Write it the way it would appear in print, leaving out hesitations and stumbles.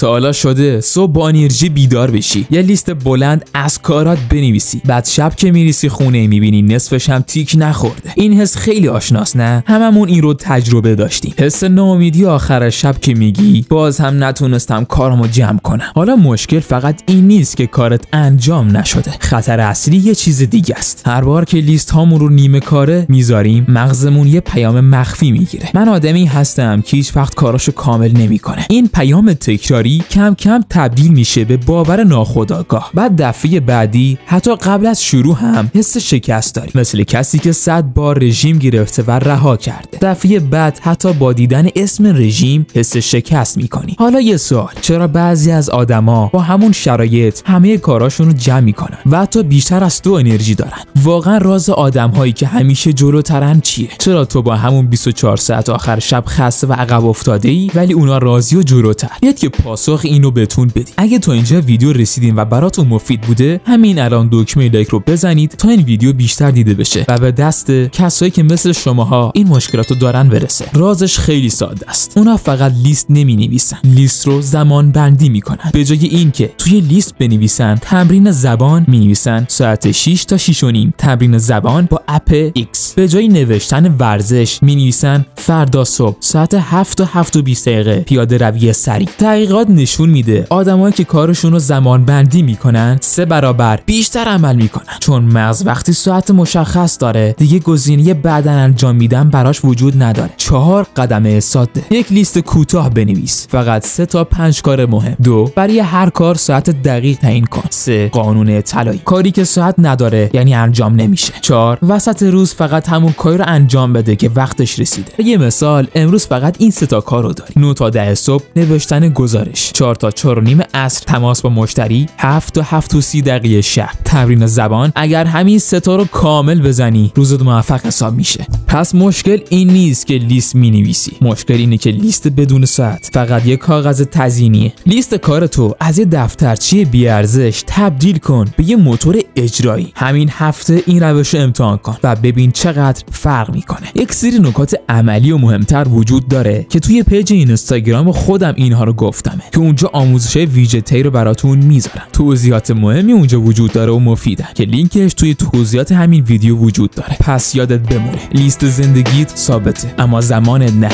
تا حالا شده صبح با انرژی بیدار بشی، یه لیست بلند از کارات بنویسی، بعد شب که میریسی خونه میبینی نصفش هم تیک نخورده؟ این حس خیلی آشناست نه؟ هممون این رو تجربه داشتیم. حس ناامیدی آخر شب که میگی باز هم نتونستم کارمو جمع کنم. حالا مشکل فقط این نیست که کارت انجام نشده، خطر اصلی یه چیز دیگه است. هر بار که لیست هامون رو نیمه کاره میذاریم مغزمون یه پیام مخفی میگیره: من آدمی هستم که هیچ وقت کاراشو کامل نمیکنه. این پیام تکراری کم کم تبدیل میشه به باور ناخودآگاه. بعد دفعه بعدی حتی قبل از شروع هم حس شکست داری، مثل کسی که 100 بار رژیم گرفته و رها کرده. دفعه بعد حتی با دیدن اسم رژیم حس شکست میکنی. حالا یه سوال: چرا بعضی از آدما با همون شرایط همه کاراشون رو جمع میکنن و حتی بیشتر از تو انرژی دارن؟ واقعا راز آدم‌هایی که همیشه جلوترن چیه؟ چرا تو با همون 24 ساعت آخر شب خسته و عقب افتاده‌ای ولی اونا راضی و جلوتر؟ بیاد که پاسخ اینو بهتون بدیم. اگه تا اینجا ویدیو رسیدین و براتون مفید بوده، همین الان دکمه لایک رو بزنید تا این ویدیو بیشتر دیده بشه و به دست کسایی که مثل شماها این مشکلاتو دارن برسه. رازش خیلی ساده است. اونا فقط لیست نمی‌نویسن، لیست رو زمان بندی میکنن. به جای اینکه توی لیست بنویسن تمرین زبان، می‌نویسن ساعت 6 تا 6 و نیم تمرین زبان با اپ X. به جای نوشتن ورزش می‌نویسن فردا صبح ساعت 7 تا 7 و 20 دقیقه پیاده روی سریع. تحقیقات نشون میده آدمایی که کارشون رو زمان بندی میکنن 3 برابر بیشتر عمل میکنن، چون مغز وقتی ساعت مشخص داره دیگه گزینه بعداً انجام میدن براش وجود نداره. 4 قدم ساده: یک لیست کوتاه بنویس، فقط 3 تا 5 کار مهم. 2 برای هر کار ساعت دقیق تعیین کن. 3 قانون طلایی: کاری که ساعت نداره یعنی انجام نمیشه. 4 وسط روز فقط همون کاری رو انجام بده که وقتش رسیده. یه مثال: امروز فقط این 3 تا کارو داری. 9 تا 10 صبح نوشتن گزارش، 4 تا 4 و نیم عصر تماس با مشتری، 7 تا 7 و 30 دقیقه شب تمرین زبان. اگر همین 3 تا رو کامل بزنی روزت موفق حساب میشه. پس مشکل این نیست که لیست مینویسی، مشکل اینه که لیست بدون ساعت فقط یک کاغذ تزیینیه. لیست کارتو از یه دفترچه بی‌ارزش تبدیل کن به یه موتور اجرایی. همین هفته این روش رو امتحان کن و ببین چقدر فرق میکنه. یک سری نکات عملی و مهمتر وجود داره که توی پیج اینستاگرام خودم اینها رو گفتمه که اونجا آموزش‌های ویژه‌تری رو براتون میذارم. توضیحات مهمی اونجا وجود داره و مفیده که لینکش توی توضیحات همین ویدیو وجود داره. پس یادت بمونه لیست زندگیت ثابته اما زمانت نه.